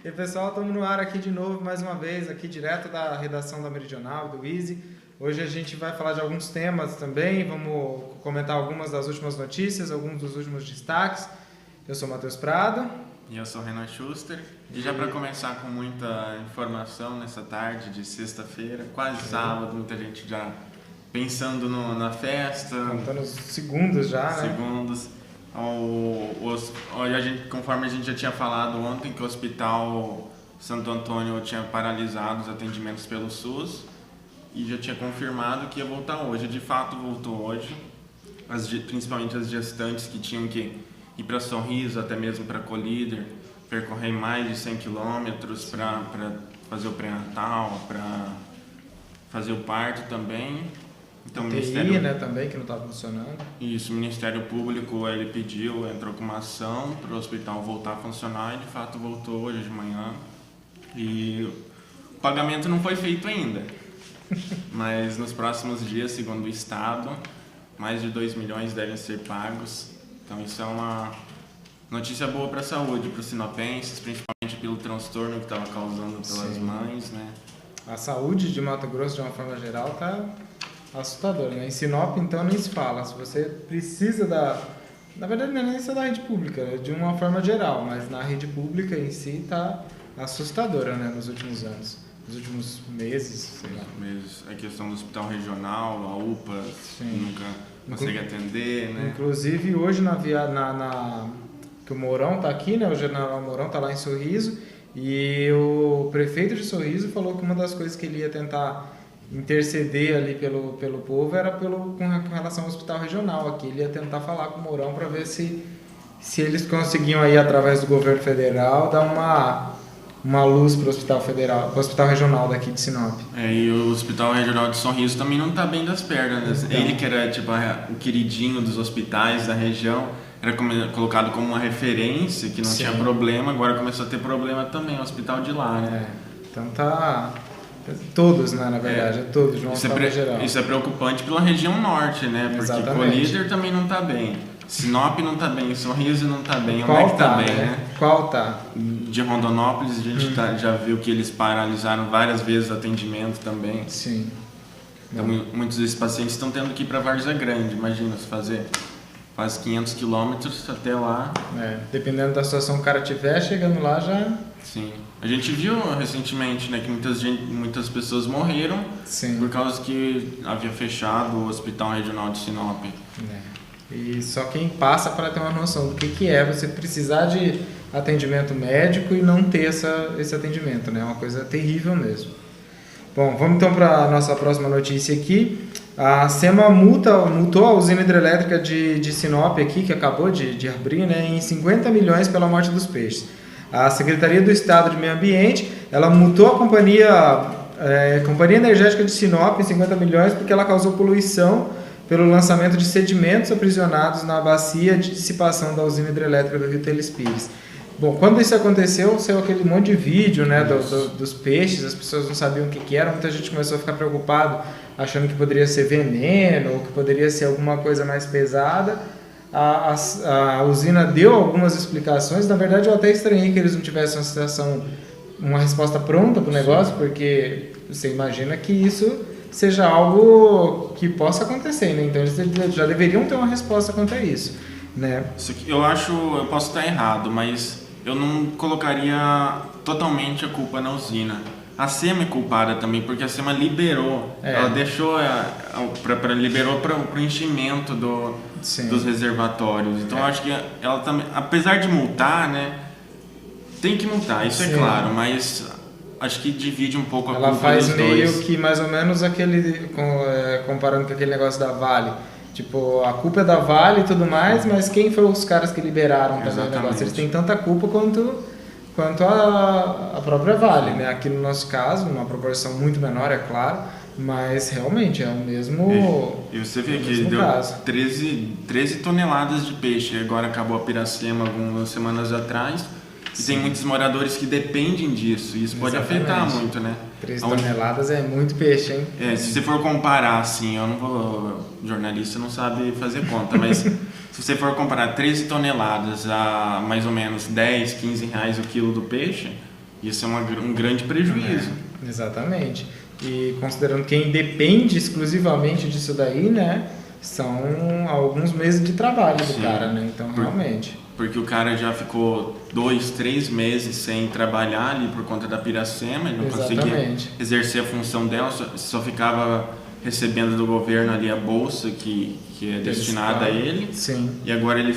E pessoal, estamos no ar aqui de novo, mais uma vez, aqui direto da redação da Meridional, do Easy. Hoje a gente vai falar de alguns temas também, vamos comentar algumas das últimas notícias, alguns dos últimos destaques. Eu sou o Matheus Prado. E eu sou o Renan Schuster. E já para começar com muita informação nessa tarde de sexta-feira, quase sábado, muita gente já pensando na festa. Contando os segundos já, né? Segundos. Conforme a gente já tinha falado ontem, que o Hospital Santo Antônio tinha paralisado os atendimentos pelo SUS e já tinha confirmado que ia voltar hoje. De fato, voltou hoje, principalmente as gestantes que tinham que ir para Sorriso, até mesmo para Colíder, percorrer mais de 100 quilômetros para fazer o pré-natal, para fazer o parto também. Então, TI, Ministério, né, também, que não estava funcionando. Isso, o Ministério Público ele pediu, entrou com uma ação para o hospital voltar a funcionar e de fato voltou hoje de manhã. E o pagamento não foi feito ainda, mas nos próximos dias, segundo o Estado, mais de 2 milhões devem ser pagos. Então isso é uma notícia boa para a saúde, para os sinopenses, principalmente pelo transtorno que estava causando pelas mães, né? A saúde de Mato Grosso, de uma forma geral, está assustadora, né? Em Sinop, então, nem se fala. Se você precisa na verdade, não é nem só da rede pública, né? De uma forma geral, mas na rede pública em si está assustadora, né? Nos últimos anos, nos últimos meses, sei lá. A questão do hospital regional, a UPA, nunca consegue atender, né? Inclusive, hoje que o Mourão está aqui, né? O general Mourão está lá em Sorriso, e o prefeito de Sorriso falou que uma das coisas que ele ia tentar interceder ali pelo povo era com relação ao hospital regional aqui. Ele ia tentar falar com o Mourão para ver se eles conseguiam aí, através do governo federal, dar uma luz para o hospital federal, para o hospital regional daqui de Sinop. E o hospital regional de Sorriso também não está bem das pernas, né? Então, ele que era tipo o queridinho dos hospitais da região, era colocado como uma referência, que não tinha problema, agora começou a ter problema também, o hospital de lá, né? Então tá... Todos, né, na verdade, todos, de uma forma geral. Isso é preocupante pela região norte, né? Porque Exatamente. Colíder também não está bem, Sinop não está bem, Sorriso não está bem, onde é que está bem, né? Qual tá? De Rondonópolis, a gente já viu que eles paralisaram várias vezes o atendimento também. Sim. Então, muitos desses pacientes estão tendo que ir para Várzea Grande, imagina, se fazer quase 500 quilômetros até lá. Dependendo da situação que o cara tiver, chegando lá já... Sim. A gente viu recentemente, né, que muitas pessoas morreram por causa que havia fechado o Hospital Regional de Sinop. E só quem passa para ter uma noção do que é você precisar de atendimento médico e não ter esse atendimento, né? É uma coisa terrível mesmo. Bom, vamos então para a nossa próxima notícia aqui. A SEMA multou a usina hidrelétrica de Sinop aqui, que acabou de abrir, né, em 50 milhões pela morte dos peixes. A Secretaria do Estado de Meio Ambiente, ela multou a Companhia Energética de Sinop em 50 milhões porque ela causou poluição pelo lançamento de sedimentos aprisionados na bacia de dissipação da usina hidrelétrica do Rio Teles Pires. Bom, quando isso aconteceu, saiu aquele monte de vídeo, né, dos peixes, as pessoas não sabiam o que era, muita gente começou a ficar preocupado, achando que poderia ser veneno ou que poderia ser alguma coisa mais pesada. A usina deu algumas explicações. Na verdade, eu até estranhei que eles não tivessem uma resposta pronta para o negócio, porque você imagina que isso seja algo que possa acontecer, né? Então eles já deveriam ter uma resposta quanto a isso, né? Eu posso estar errado, mas eu não colocaria totalmente a culpa na usina. A SEMA é culpada também, porque a SEMA liberou, ela deixou, liberou para o enchimento dos reservatórios. Então eu acho que ela também, apesar de multar, né, tem que multar, isso é claro, mas acho que divide um pouco a culpa dos dois. Ela faz meio que mais ou menos comparando com aquele negócio da Vale. Tipo, a culpa é da Vale e tudo mais, mas quem foram os caras que liberaram também o negócio? Eles têm tanta culpa quanto a própria Vale, né? Aqui no nosso caso, numa proporção muito menor, é claro, mas realmente é o mesmo. E você vê que deu 13 toneladas de peixe, agora acabou a Piracema algumas semanas atrás, e tem muitos moradores que dependem disso, e isso pode afetar muito, né? 13 toneladas é muito peixe, hein? Se você for comparar, assim, jornalista não sabe fazer conta, mas se você for comparar 13 toneladas a mais ou menos 10, 15 reais o quilo do peixe, Isso é um grande prejuízo. Exatamente. E considerando quem depende exclusivamente disso daí, né, são alguns meses de trabalho do cara, né? Então, realmente. Porque o cara já ficou 2, 3 meses sem trabalhar ali por conta da piracema, ele não conseguia exercer a função dela, só ficava recebendo do governo ali a bolsa que é destinada a ele. Sim. E agora ele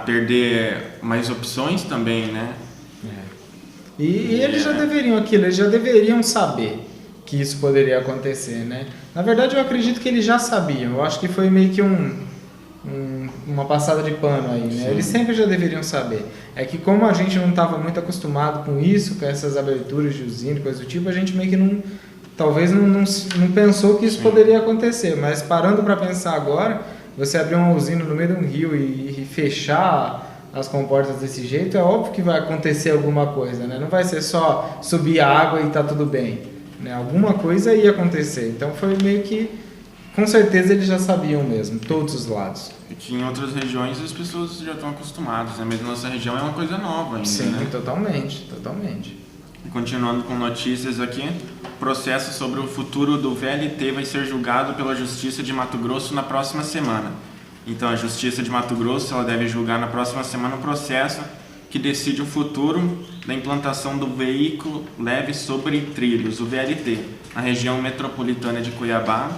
perder mais opções também, né? E eles já deveriam saber que isso poderia acontecer, né? Na verdade, eu acredito que eles já sabiam. Eu acho que foi meio que uma passada de pano aí, né? Sim. Eles sempre já deveriam saber. É que como a gente não estava muito acostumado com isso, com essas aberturas de usina, coisa do tipo, a gente meio que talvez não pensou que isso poderia acontecer. Mas parando para pensar agora, você abrir uma usina no meio de um rio e fechar as comportas desse jeito, é óbvio que vai acontecer alguma coisa, né? Não vai ser só subir a água e tá tudo bem, né? Alguma coisa ia acontecer. Então foi meio que, com certeza eles já sabiam mesmo, todos os lados. E que em outras regiões as pessoas já estão acostumadas, né? Mesmo na nossa região é uma coisa nova ainda, Sim, né? totalmente. E continuando com notícias aqui, processo sobre o futuro do VLT vai ser julgado pela Justiça de Mato Grosso na próxima semana. Então a Justiça de Mato Grosso ela deve julgar na próxima semana um processo que decide o futuro da implantação do veículo leve sobre trilhos, o VLT, na região metropolitana de Cuiabá.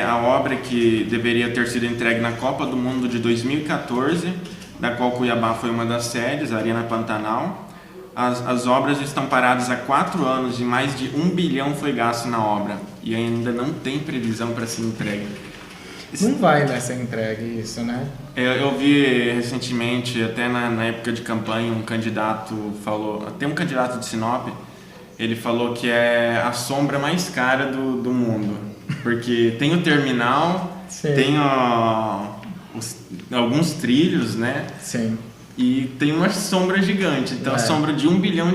A obra que deveria ter sido entregue na Copa do Mundo de 2014, da qual Cuiabá foi uma das sedes, a Arena Pantanal. As obras estão paradas há 4 anos e mais de 1 bilhão foi gasto na obra e ainda não tem previsão para ser entregue. Não vai ser entregue isso, né? Eu vi recentemente, até na época de campanha, um candidato falou, até um candidato de Sinop, ele falou que é a sombra mais cara do mundo, porque tem o terminal, Sim. tem alguns trilhos, né? Sim. E tem uma sombra gigante, então a sombra de R$1 bilhão.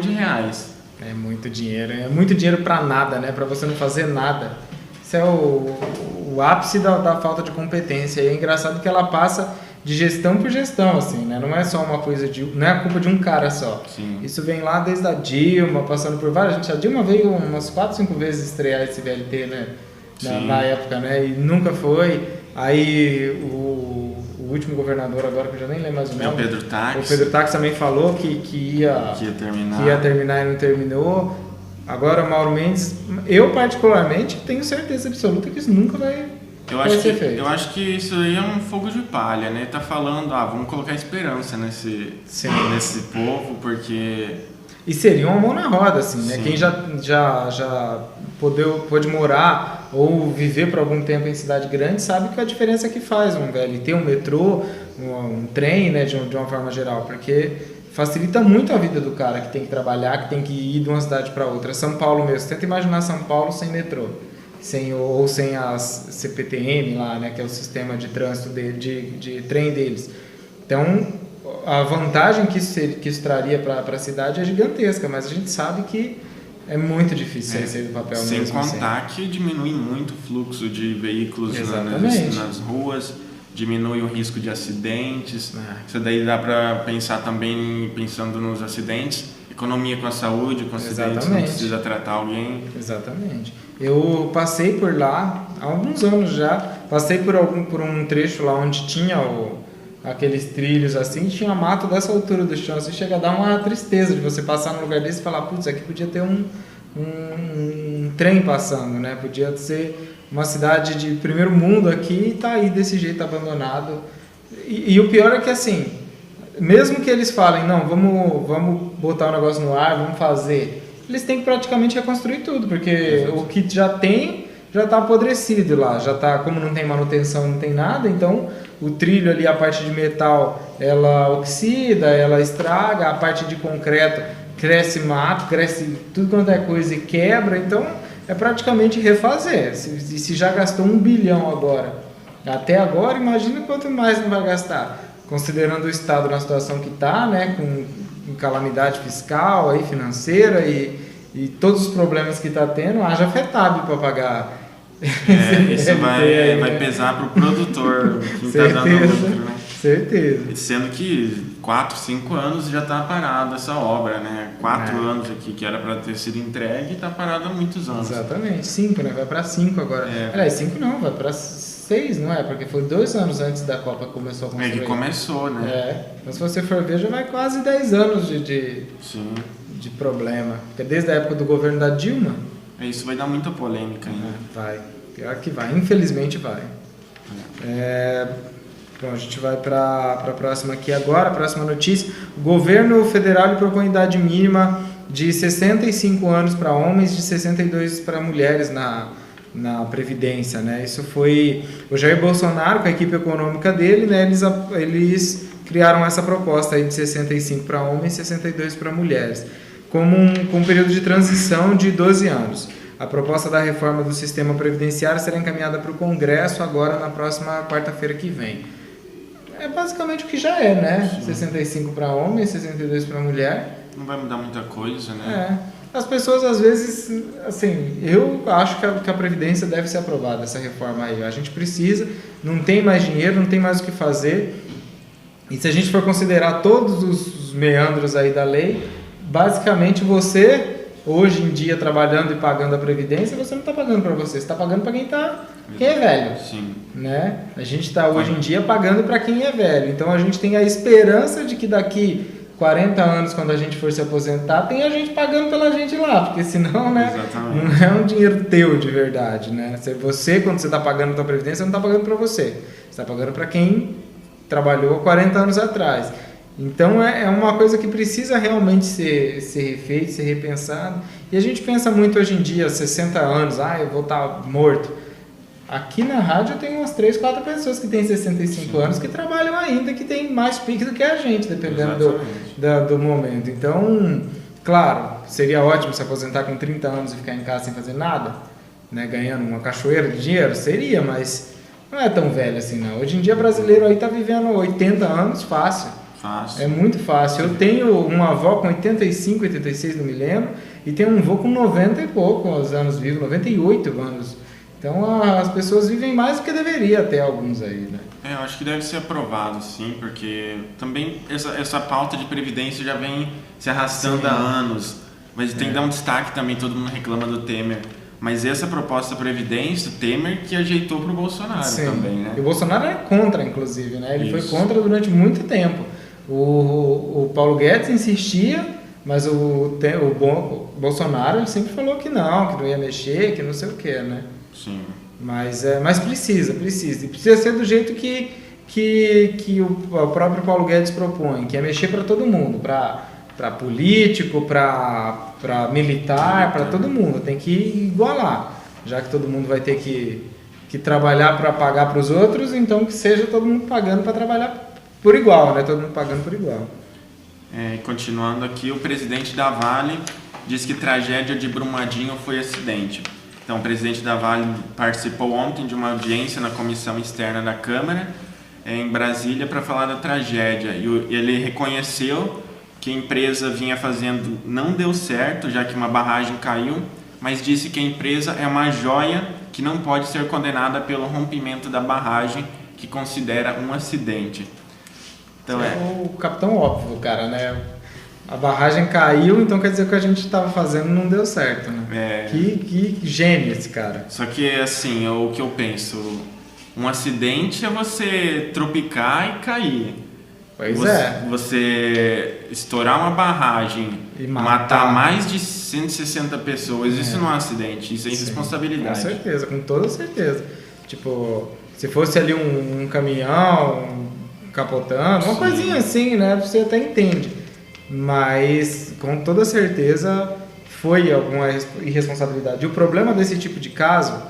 É muito dinheiro para nada, né? Para você não fazer nada. Isso é o ápice da falta de competência. E é engraçado que ela passa de gestão por gestão, assim, né? Não é só uma coisa não é a culpa de um cara só. Sim. Isso vem lá desde a Dilma, passando por várias. A Dilma veio umas 4, 5 vezes estrear esse VLT, né? Na época, né? E nunca foi. Aí o último governador agora, que eu já nem lembro mais o nome. O Pedro Táxi. O Pedro Táxi também falou que ia terminar e não terminou. Agora o Mauro Mendes, eu particularmente tenho certeza absoluta que isso nunca vai ser feito. Eu acho que isso aí é um fogo de palha, né? Tá falando, vamos colocar esperança nesse povo, porque... E seria uma mão na roda, assim, né? Sim. Quem já pôde morar ou viver por algum tempo em cidade grande sabe que a diferença que faz um VLT, um metrô, um trem, né? De uma forma geral, porque facilita muito a vida do cara que tem que trabalhar, que tem que ir de uma cidade para outra. São Paulo mesmo, tenta imaginar São Paulo sem metrô, sem as CPTM lá, né? Que é o sistema de trânsito de trem deles. Então, a vantagem que isso traria para a cidade é gigantesca, mas a gente sabe que é muito difícil sair do papel mesmo. Sem contar que diminui muito o fluxo de veículos nas ruas, diminui o risco de acidentes. Isso daí dá para pensar também, pensando nos acidentes, economia com a saúde, com acidentes, não precisa tratar alguém. Exatamente. Eu passei por lá há alguns anos já, passei por um trecho lá onde tinha aqueles trilhos assim, tinha mato dessa altura do chão, assim, chega a dar uma tristeza de você passar num lugar desse e falar, putz, aqui podia ter um trem passando, né? Podia ser uma cidade de primeiro mundo aqui e tá aí desse jeito abandonado. E o pior é que assim, mesmo que eles falem, não, vamos botar o negócio no ar, vamos fazer, eles têm que praticamente reconstruir tudo, porque o que já tem já está apodrecido lá, já tá, como não tem manutenção, não tem nada, então o trilho ali, a parte de metal, ela oxida, ela estraga, a parte de concreto cresce mato, cresce tudo quanto é coisa e quebra, então é praticamente refazer. Se já gastou 1 bilhão agora, até agora, imagina quanto mais não vai gastar, considerando o estado na situação que está, né, com calamidade fiscal, aí, financeira e todos os problemas que está tendo, haja FETAB para pagar. Isso vai pesar para o produtor, quem está dando lucro, né? Certeza. Sendo que 4, 5 anos já está parada essa obra, né? 4 anos aqui que era para ter sido entregue e está parada há muitos anos. Exatamente, 5, né? Vai para 5 agora. Aliás, 5 não, vai para 6, não é? Porque foi 2 anos antes da Copa que começou a construir. É que começou, né? Então se você for ver, já vai quase 10 anos de problema. Porque desde a época do governo da Dilma... Isso vai dar muita polêmica ainda. Vai, pior que vai, infelizmente vai. Bom, a gente vai para a próxima aqui agora, a próxima notícia. O governo federal propõe idade mínima de 65 anos para homens e de 62 para mulheres na Previdência, né? Isso foi o Jair Bolsonaro, com a equipe econômica dele, né? Eles criaram essa proposta aí de 65 para homens e 62 para mulheres, com um período de transição de 12 anos. A proposta da reforma do sistema previdenciário será encaminhada para o Congresso agora na próxima quarta-feira que vem. É basicamente o que já é, né? Sim. 65 para homem e 62 para mulher. Não vai mudar muita coisa, né? As pessoas, às vezes, assim, eu acho que a Previdência deve ser aprovada, essa reforma aí. A gente precisa, não tem mais dinheiro, não tem mais o que fazer. E se a gente for considerar todos os meandros aí da lei, basicamente você, hoje em dia, trabalhando e pagando a Previdência, você não está pagando para você está pagando para quem é velho. Sim. Né? A gente está hoje em dia pagando para quem é velho. Então a gente tem a esperança de que daqui 40 anos, quando a gente for se aposentar, tem a gente pagando pela gente lá, porque senão, né, não é um dinheiro teu de verdade, né? Você, quando você está pagando a tua Previdência, não está pagando para você está pagando para quem trabalhou 40 anos atrás. Então é uma coisa que precisa realmente ser refeito, ser repensado. E a gente pensa muito hoje em dia, 60 anos, eu vou estar morto. Aqui na rádio eu tenho umas 3, 4 pessoas que têm 65 anos que trabalham ainda, que tem mais pique do que a gente, dependendo do momento. Então, claro, seria ótimo se aposentar com 30 anos e ficar em casa sem fazer nada, né, ganhando uma cachoeira de dinheiro, seria, mas não é tão velho assim não. Hoje em dia brasileiro aí tá vivendo 80 anos fácil. É muito fácil. Eu tenho uma avó com 85, 86, não me lembro, e tenho um avô com 90 e poucos anos vivo, 98 anos. Então as pessoas vivem mais do que deveria até alguns aí, né? Eu acho que deve ser aprovado, sim, porque também essa pauta de previdência já vem se arrastando há anos, mas tem que dar um destaque também, todo mundo reclama do Temer. Mas essa proposta da Previdência, o Temer que ajeitou para o Bolsonaro também, né? E o Bolsonaro era contra, inclusive, né? Ele foi contra durante muito tempo. O Paulo Guedes insistia, mas o Bolsonaro ele sempre falou que não ia mexer, que não sei o que, né? Sim. Mas precisa. E precisa ser do jeito que o próprio Paulo Guedes propõe, que é mexer para todo mundo, para político, para militar, para todo mundo. Tem que igualar, já que todo mundo vai ter que trabalhar para pagar para os outros, então que seja todo mundo pagando para trabalhar por igual, né? Todo mundo pagando por igual. Continuando aqui, o presidente da Vale diz que tragédia de Brumadinho foi acidente. Então, o presidente da Vale participou ontem de uma audiência na comissão externa da Câmara, em Brasília, para falar da tragédia. E ele reconheceu que a empresa vinha fazendo não deu certo, já que uma barragem caiu, mas disse que a empresa é uma joia que não pode ser condenada pelo rompimento da barragem, que considera um acidente. Então o capitão óbvio, cara, né? A barragem caiu, então quer dizer que o que a gente estava fazendo não deu certo, né? Que gênio esse cara. Só que, assim, o que eu penso, um acidente é você tropicar e cair. Você estourar uma barragem e matar mais de 160 pessoas, isso não é um acidente, isso é irresponsabilidade. Com certeza, com toda certeza. Tipo, se fosse ali um caminhão capotando, uma coisinha assim, né? Você até entende. Mas, com toda certeza, foi alguma irresponsabilidade. E o problema desse tipo de caso,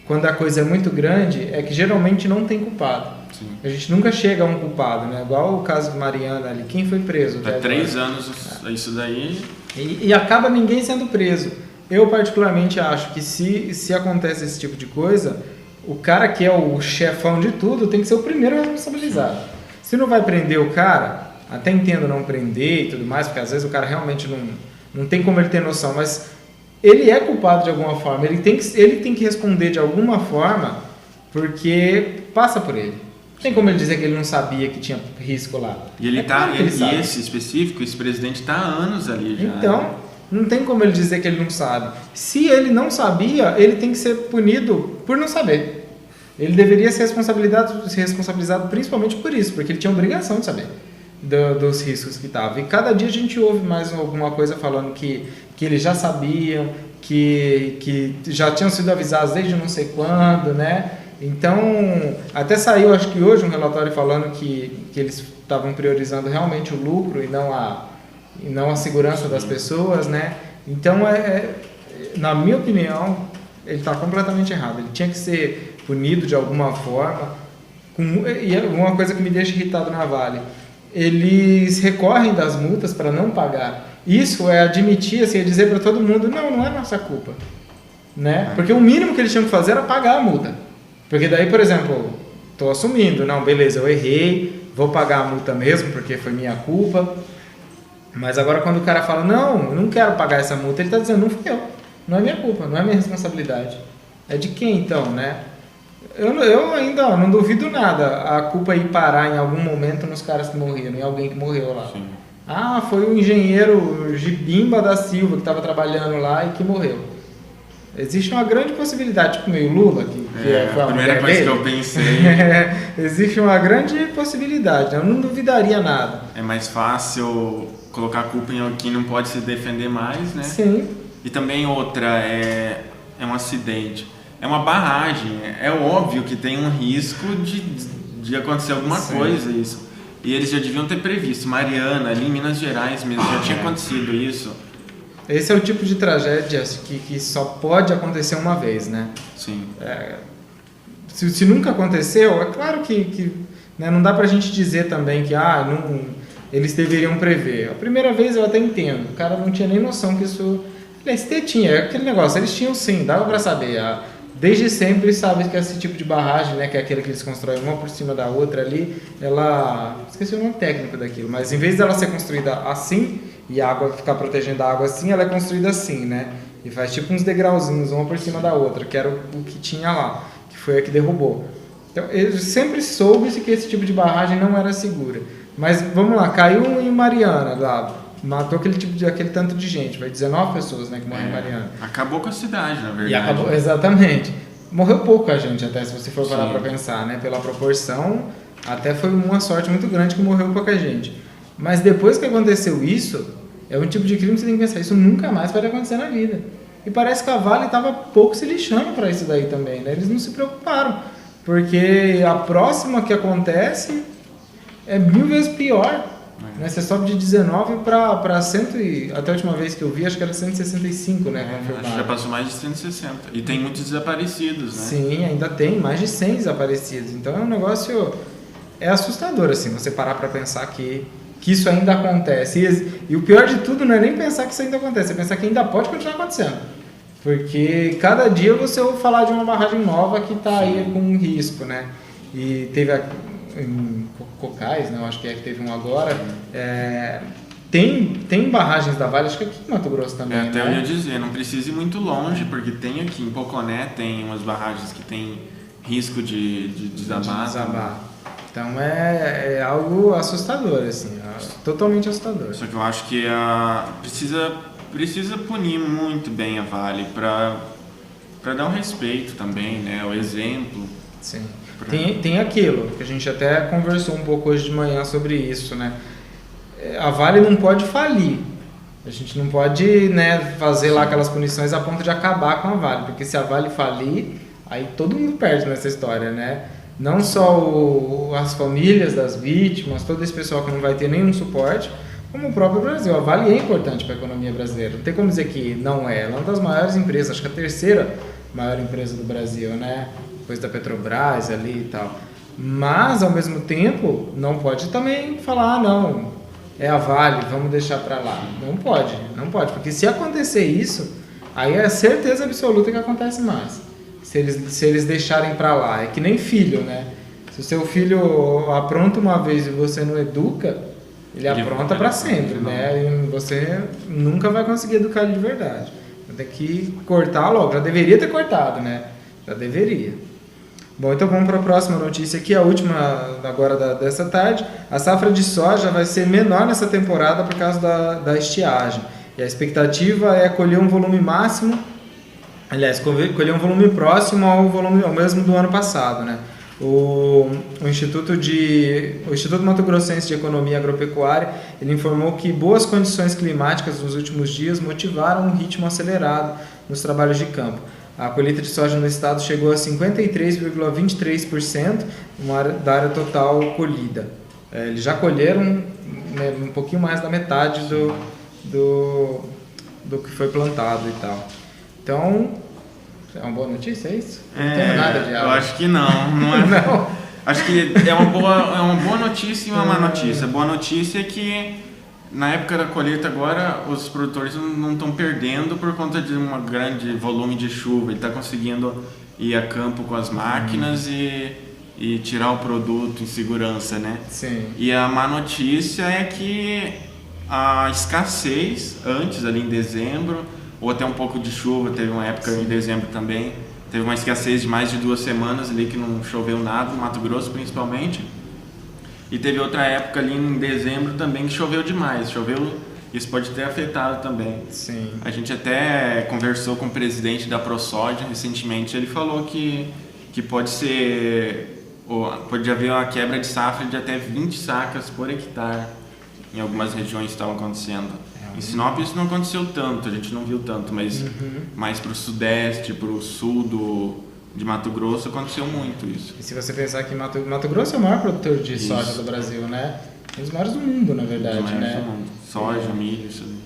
quando a coisa é muito grande, é que geralmente não tem culpado. Sim. A gente nunca chega a um culpado, né? Igual o caso de Mariana ali. Quem foi preso? Há 3 anos isso daí... E acaba ninguém sendo preso. Eu, particularmente, acho que se acontece esse tipo de coisa, o cara que é o chefão de tudo tem que ser o primeiro responsabilizado. Se não vai prender o cara, até entendo não prender e tudo mais, porque às vezes o cara realmente não tem como ele ter noção, mas ele é culpado de alguma forma, ele tem que responder de alguma forma, porque passa por ele. tem como ele dizer que ele não sabia que tinha risco lá. E ele e esse específico, esse presidente está há anos ali já. Então, não tem como ele dizer que ele não sabe. Se ele não sabia, ele tem que ser punido por não saber. Ele deveria ser responsabilizado principalmente por isso, porque ele tinha obrigação de saber dos riscos que estava. E cada dia a gente ouve mais alguma coisa falando que eles já sabiam, que já tinham sido avisados desde não sei quando, né? Então, até saiu, acho que hoje, um relatório falando que eles estavam priorizando realmente o lucro e não a segurança das pessoas, né? Então, na minha opinião, ele está completamente errado. Ele tinha que ser punido de alguma forma. E uma coisa que me deixa irritado na Vale, eles recorrem das multas para não pagar. Isso é admitir, assim, é dizer para todo mundo, não é nossa culpa, né? Porque o mínimo que eles tinham que fazer era pagar a multa. Porque daí, por exemplo, estou assumindo, não, beleza, eu errei, vou pagar a multa mesmo, porque foi minha culpa. Mas agora quando o cara fala, não, eu não quero pagar essa multa, ele está dizendo, não fui eu, não é minha culpa, não é minha responsabilidade. É de quem então, né? Eu ainda não duvido nada a culpa ir parar em algum momento nos caras que morreram, em alguém que morreu lá. Sim. Ah, foi o engenheiro Gibimba da Silva que estava trabalhando lá e que morreu. Existe uma grande possibilidade, tipo meio Lula, que foi a primeira coisa dele. que eu pensei. Existe uma grande possibilidade, eu não duvidaria nada. É mais fácil colocar a culpa em quem não pode se defender mais, né? Sim. E também outra, é um acidente. É uma barragem, é óbvio que tem um risco de acontecer alguma coisa isso. E eles já deviam ter previsto. Mariana, ali em Minas Gerais mesmo, já tinha acontecido isso. Esse é o tipo de tragédia que só pode acontecer uma vez, né? Sim. Se nunca aconteceu, é claro que né, não dá pra gente dizer também que eles deveriam prever. A primeira vez eu até entendo, o cara não tinha nem noção que isso... Aliás, tinha, é aquele negócio, eles tinham sim, dava pra saber. Desde sempre sabe que esse tipo de barragem, né, que é aquele que eles constroem uma por cima da outra ali, ela... Esqueci o nome técnico daquilo, mas em vez dela ser construída assim... e a água ficar protegendo a água assim, ela é construída assim, né? E faz tipo uns degrauzinhos, uma por cima da outra, que era o que tinha lá, que foi a que derrubou. Então, ele sempre soube-se que esse tipo de barragem não era segura. Mas, vamos lá, caiu em Mariana, lá, matou aquele tanto de gente, vai 19 pessoas, né, que morreram em Mariana. Acabou com a cidade, na verdade. E acabou, exatamente. Morreu pouca gente, até, se você for parar para pensar, né? Pela proporção, até foi uma sorte muito grande que morreu pouca gente. Mas depois que aconteceu isso, é um tipo de crime que você tem que pensar, isso nunca mais vai acontecer na vida. E parece que a Vale estava pouco se lixando para isso daí também, né? Eles não se preocuparam, porque a próxima que acontece é 1000 vezes pior. Né? Você sobe de 19 para 100 até a última vez que eu vi, acho que era 165, né? Acho que já passou mais de 160. E tem muitos desaparecidos, né? Sim, ainda tem mais de 100 desaparecidos. Então é um negócio... É assustador, assim, você parar para pensar que isso ainda acontece. E o pior de tudo não é nem pensar que isso ainda acontece, é pensar que ainda pode continuar acontecendo. Porque cada dia você ouve falar de uma barragem nova que está aí com um risco, né? E teve em Cocais, né? Eu acho que teve um agora. Tem barragens da Vale, acho que aqui em Mato Grosso também, até né? eu ia dizer, não precisa ir muito longe, porque tem aqui em Poconé, tem umas barragens que tem risco de desabar. Então é algo assustador, assim, totalmente assustador. Só que eu acho que precisa punir muito bem a Vale para dar um respeito também, né? O exemplo. Sim. Tem aquilo, que a gente até conversou um pouco hoje de manhã sobre isso, né? A Vale não pode falir. A gente não pode, né, fazer lá aquelas punições a ponto de acabar com a Vale, porque se a Vale falir, aí todo mundo perde nessa história, né? Não só as famílias das vítimas, todo esse pessoal que não vai ter nenhum suporte, como o próprio Brasil. A Vale é importante para a economia brasileira. Não tem como dizer que não é. Ela é uma das maiores empresas, acho que a terceira maior empresa do Brasil, né? Depois da Petrobras ali e tal. Mas, ao mesmo tempo, não pode também falar, não, é a Vale, vamos deixar para lá. Não pode, porque se acontecer isso, aí é certeza absoluta que acontece mais. Se eles deixarem para lá. É que nem filho, né? Se o seu filho apronta uma vez e você não educa, ele apronta para sempre, né? E você nunca vai conseguir educar ele de verdade. Tem que cortar logo. Já deveria ter cortado, né? Já deveria. Bom, então vamos para a próxima notícia aqui, a última agora dessa tarde. A safra de soja vai ser menor nessa temporada por causa da estiagem. E a expectativa é colher um volume máximo, aliás, colher um volume próximo ao mesmo do ano passado, né? O Instituto Mato Grossense de Economia Agropecuária, ele informou que boas condições climáticas nos últimos dias motivaram um ritmo acelerado nos trabalhos de campo. A colheita de soja no estado chegou a 53,23% da área total colhida. Eles já colheram, né, um pouquinho mais da metade do que foi plantado e tal. Então, é uma boa notícia, é isso? Não tem nada de eu acho que não é. Não. Acho que é uma boa notícia e uma má notícia. A boa notícia é que na época da colheita agora os produtores não estão perdendo por conta de um grande volume de chuva. Ele está conseguindo ir a campo com as máquinas e tirar o produto em segurança, né? Sim. E a má notícia é que a escassez antes, ali em dezembro, ou até um pouco de chuva, teve uma época em dezembro também, teve uma escassez de mais de 2 semanas ali que não choveu nada, no Mato Grosso principalmente. E teve outra época ali em dezembro também que choveu demais, isso pode ter afetado também. Sim. A gente até conversou com o presidente da ProSoja recentemente, ele falou que pode haver uma quebra de safra de até 20 sacas por hectare, em algumas regiões estavam acontecendo. Em Sinop isso não aconteceu tanto, a gente não viu tanto, mas mais para o sudeste, para o sul de Mato Grosso aconteceu muito isso. E se você pensar que Mato Grosso é o maior produtor de soja do Brasil, né? Um dos maiores do mundo, na verdade, né? Soja, milho, isso aí.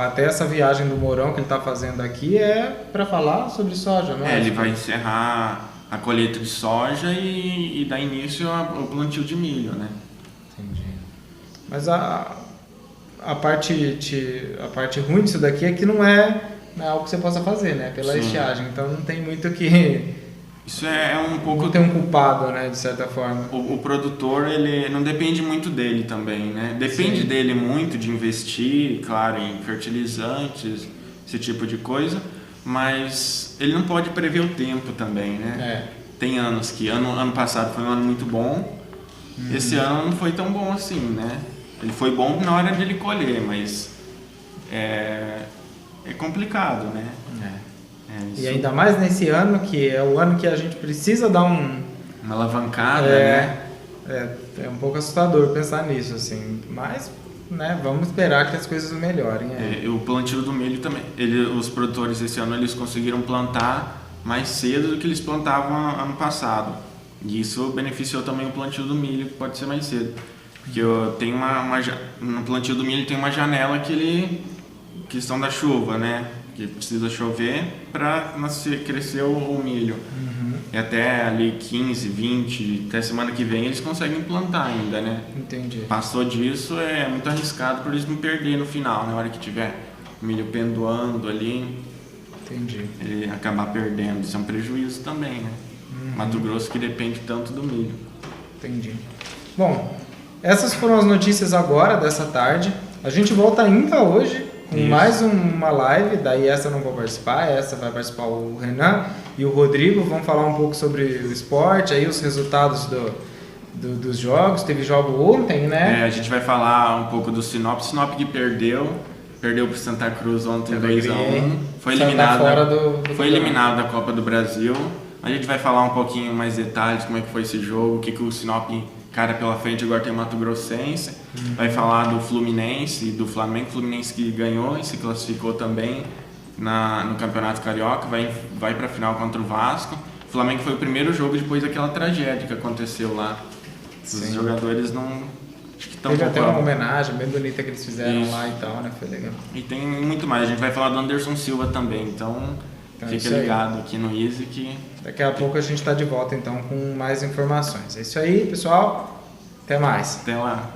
Até essa viagem do Mourão que ele está fazendo aqui é para falar sobre soja, não é? Ele vai encerrar a colheita de soja e dar início ao plantio de milho, né? Entendi. Mas a parte ruim disso daqui é que não é algo que você possa fazer, né? Pela estiagem. Então não tem muito que... Isso é um pouco... Não tem um culpado, né? De certa forma. O produtor, ele não depende muito dele também, né? Depende dele muito de investir, claro, em fertilizantes, esse tipo de coisa, mas ele não pode prever o tempo também, né? Tem anos que... Ano passado foi um ano muito bom, esse ano não foi tão bom assim, né? Ele foi bom na hora de ele colher, mas é complicado, né? E ainda mais nesse ano, que é o ano que a gente precisa dar uma alavancada, né? É um pouco assustador pensar nisso, assim. Mas, né, vamos esperar que as coisas melhorem. O plantio do milho também. Os produtores esse ano eles conseguiram plantar mais cedo do que eles plantavam ano passado. E isso beneficiou também o plantio do milho, que pode ser mais cedo. Porque no plantio do milho tem uma janela questão da chuva, né? Que precisa chover para crescer o milho. E até ali 15, 20, até semana que vem eles conseguem plantar ainda, né? Entendi. Passou disso é muito arriscado por eles não perder no final, na hora que tiver o milho pendoando ali. Entendi. Ele acabar perdendo. Isso é um prejuízo também, né? Mato Grosso que depende tanto do milho. Entendi. Bom, essas foram as notícias agora, dessa tarde. A gente volta ainda hoje com mais uma live, daí essa eu não vou participar, essa vai participar o Renan e o Rodrigo, vão falar um pouco sobre o esporte, aí os resultados dos jogos, teve jogo ontem, né? A gente vai falar um pouco do Sinop que perdeu para o Santa Cruz ontem 2-1, foi eliminado da Copa do Brasil. A gente vai falar um pouquinho mais detalhes, como é que foi esse jogo, o que o Sinop cara pela frente, agora tem o Mato Grossense. Vai falar do Fluminense e do Flamengo. Fluminense que ganhou e se classificou também no Campeonato Carioca. Vai para a final contra o Vasco. O Flamengo foi o primeiro jogo depois daquela tragédia que aconteceu lá. Os jogadores não... Acho que teve até uma homenagem bem bonita que eles fizeram lá e tal, né? Foi legal. E tem muito mais. A gente vai falar do Anderson Silva também. Então fica ligado aqui no Easy que... Daqui a pouco a gente está de volta então com mais informações. É isso aí, pessoal. Até mais. Até lá.